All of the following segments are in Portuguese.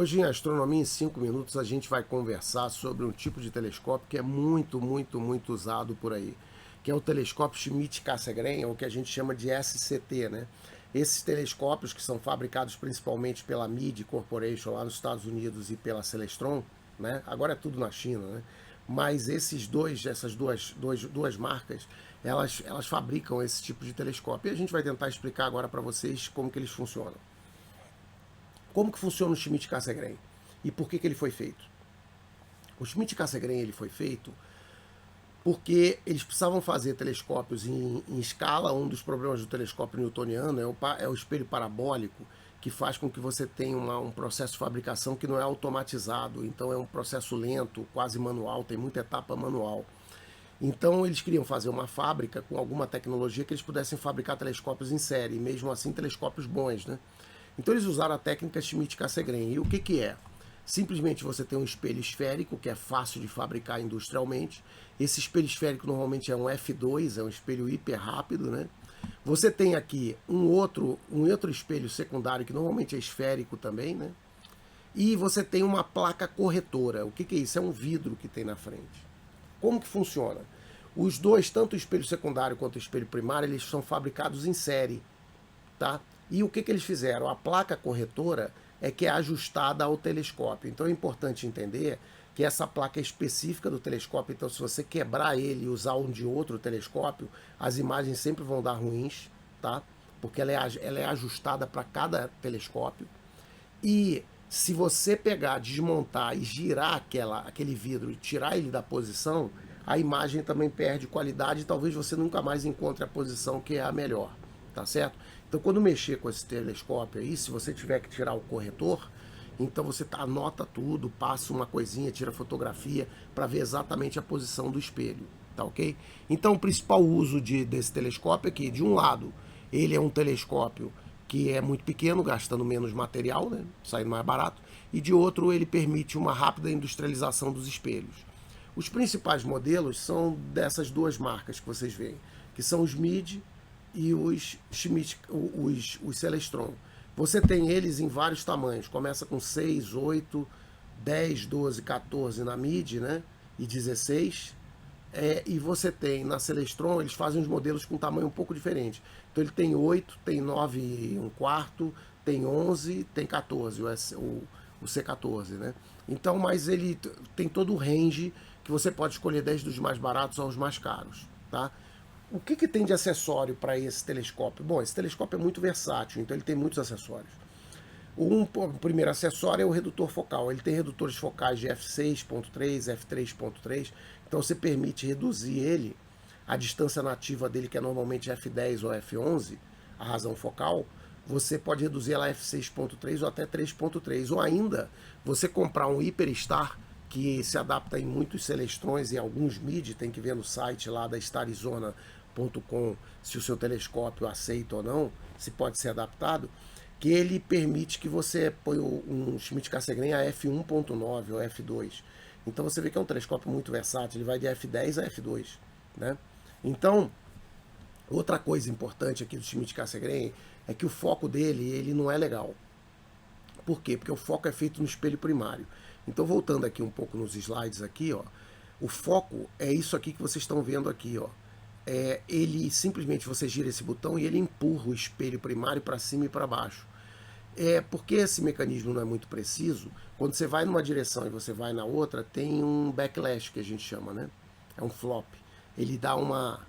Hoje em Astronomia em 5 minutos a gente vai conversar sobre um tipo de telescópio que é muito usado por aí, que é o telescópio Schmidt-Cassegrain, ou que a gente chama de SCT, né? Esses telescópios que são fabricados principalmente pela MIDI Corporation lá nos Estados Unidos e pela Celestron, né? Agora é tudo na China, né? Mas essas duas marcas, elas fabricam esse tipo de telescópio. E a gente vai tentar explicar agora para vocês como que eles funcionam. Como que funciona o Schmidt-Cassegrain e por que ele foi feito? O Schmidt-Cassegrain ele foi feito porque eles precisavam fazer telescópios em escala. Um dos problemas do telescópio newtoniano é o espelho parabólico, que faz com que você tenha um processo de fabricação que não é automatizado, então é um processo lento, quase manual, tem muita etapa manual. Então eles queriam fazer uma fábrica com alguma tecnologia que eles pudessem fabricar telescópios em série, e mesmo assim telescópios bons, né? Então eles usaram a técnica Schmidt-Cassegrain. E o que é? Simplesmente você tem um espelho esférico, que é fácil de fabricar industrialmente. Esse espelho esférico normalmente é um F2, é um espelho hiper rápido, né? Você tem aqui um outro espelho secundário, que normalmente é esférico também, né? E você tem uma placa corretora. O que é isso? É um vidro que tem na frente. Como que funciona? Os dois, tanto o espelho secundário quanto o espelho primário, eles são fabricados em série, tá? E o que eles fizeram? A placa corretora é que é ajustada ao telescópio. Então é importante entender que essa placa é específica do telescópio. Então, se você quebrar ele e usar um de outro telescópio, as imagens sempre vão dar ruins, tá? Porque ela é ajustada para cada telescópio. E se você pegar, desmontar e girar aquele vidro e tirar ele da posição, a imagem também perde qualidade e talvez você nunca mais encontre a posição que é a melhor, tá certo? Então, quando mexer com esse telescópio aí, se você tiver que tirar o corretor, então você anota tudo, passa uma coisinha, tira fotografia para ver exatamente a posição do espelho, tá ok? Então, o principal uso desse telescópio é que, de um lado, ele é um telescópio que é muito pequeno, gastando menos material, né, saindo mais barato, e de outro, ele permite uma rápida industrialização dos espelhos. Os principais modelos são dessas duas marcas que vocês veem, que são os MIDI e os Schmidt, os Celestron. Você tem eles em vários tamanhos, começa com 6, 8, 10, 12, 14 na MIDI, né? E 16. E você tem na Celestron, eles fazem os modelos com tamanho um pouco diferente. Então ele tem 8, tem 9 e 1/4, tem 11, tem 14, o C14, né? Então, mas ele tem todo o range que você pode escolher desde os mais baratos aos mais caros, tá? O que tem de acessório para esse telescópio? Bom, esse telescópio é muito versátil, então ele tem muitos acessórios. O primeiro acessório é o redutor focal. Ele tem redutores focais de f6.3, f3.3, então você permite reduzir ele, a distância nativa dele, que é normalmente f10 ou f11, a razão focal, você pode reduzir ela a f6.3 ou até 3.3, ou ainda você comprar um Hyperstar, que se adapta em muitos Celestrons e alguns MIDI, tem que ver no site lá da starizona.com se o seu telescópio aceita ou não, se pode ser adaptado, que ele permite que você põe um Schmidt-Cassegrain a f1.9 ou f2. Então você vê que é um telescópio muito versátil, ele vai de f10 a f2, né? Então, outra coisa importante aqui do Schmidt-Cassegrain é que o foco dele, ele não é legal. Por quê? Porque o foco é feito no espelho primário. Então, voltando aqui um pouco nos slides aqui, ó, o foco é isso aqui que vocês estão vendo aqui, ó. Ele simplesmente, você gira esse botão e ele empurra o espelho primário para cima e para baixo. Porque esse mecanismo não é muito preciso, quando você vai numa direção e você vai na outra, tem um backlash que a gente chama, né? É um flop. Ele dá uma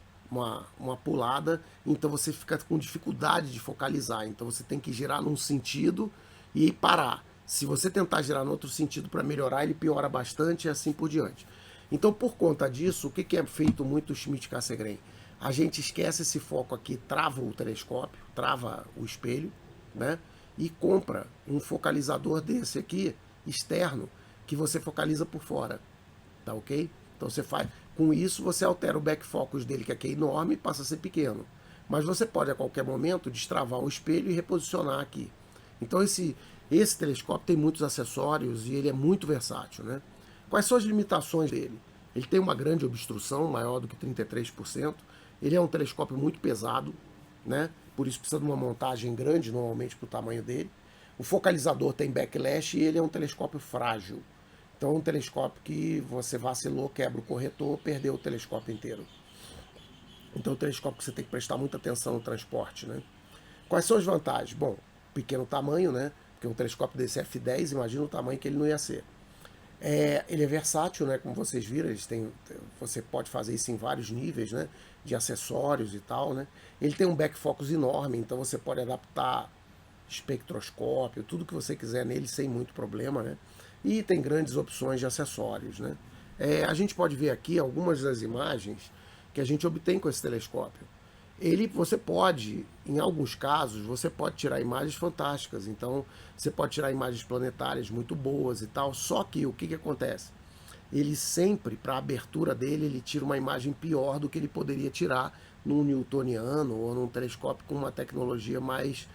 pulada, então você fica com dificuldade de focalizar. Então você tem que girar num sentido e parar. Se você tentar girar no outro sentido para melhorar, ele piora bastante e assim por diante. Então, por conta disso, o que é feito muito o Schmidt-Cassegrain? A gente esquece esse foco aqui, trava o telescópio, trava o espelho, né? E compra um focalizador desse aqui, externo, que você focaliza por fora, tá ok? Então você faz, com isso você altera o backfocus dele, que aqui é enorme, e passa a ser pequeno. Mas você pode a qualquer momento destravar o espelho e reposicionar aqui. Então esse telescópio tem muitos acessórios e ele é muito versátil, né? Quais são as limitações dele? Ele tem uma grande obstrução, maior do que 33%. Ele é um telescópio muito pesado, né? Por isso precisa de uma montagem grande, normalmente, para o tamanho dele. O focalizador tem backlash e ele é um telescópio frágil. Então é um telescópio que você vacilou, quebra o corretor, perdeu o telescópio inteiro. Então é um telescópio que você tem que prestar muita atenção no transporte, né? Quais são as vantagens? Bom, pequeno tamanho, né? Porque um telescópio desse f10, imagina o tamanho que ele não ia ser. Ele é versátil, né? Como vocês viram, você pode fazer isso em vários níveis, né? De acessórios e tal, né? Ele tem um backfocus enorme, então você pode adaptar espectroscópio, tudo que você quiser nele sem muito problema, né? E tem grandes opções de acessórios, né? A gente pode ver aqui algumas das imagens que a gente obtém com esse telescópio. Você pode, em alguns casos, você pode tirar imagens fantásticas. Então, você pode tirar imagens planetárias muito boas e tal. Só que o que acontece? Ele sempre, para a abertura dele, ele tira uma imagem pior do que ele poderia tirar num newtoniano ou num telescópio com uma tecnologia mais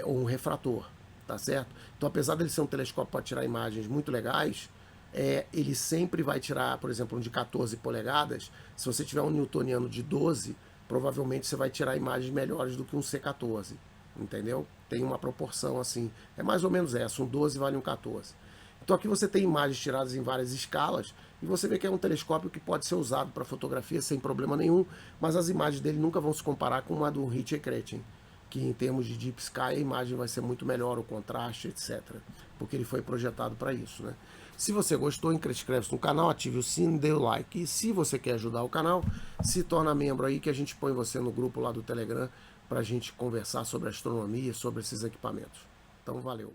ou um refrator, tá certo? Então, apesar dele ser um telescópio para tirar imagens muito legais, ele sempre vai tirar, por exemplo, um de 14 polegadas. Se você tiver um newtoniano de 12, provavelmente você vai tirar imagens melhores do que um C14, entendeu? Tem uma proporção assim, é mais ou menos essa, um 12 vale um 14. Então aqui você tem imagens tiradas em várias escalas e você vê que é um telescópio que pode ser usado para fotografia sem problema nenhum, mas as imagens dele nunca vão se comparar com uma do Ritchie Chrétien, que em termos de Deep Sky a imagem vai ser muito melhor, o contraste, etc. Porque ele foi projetado para isso, né? Se você gostou, inscreve-se no canal, ative o sino, dê o like. E se você quer ajudar o canal, se torna membro aí que a gente põe você no grupo lá do Telegram para a gente conversar sobre astronomia, sobre esses equipamentos. Então, valeu!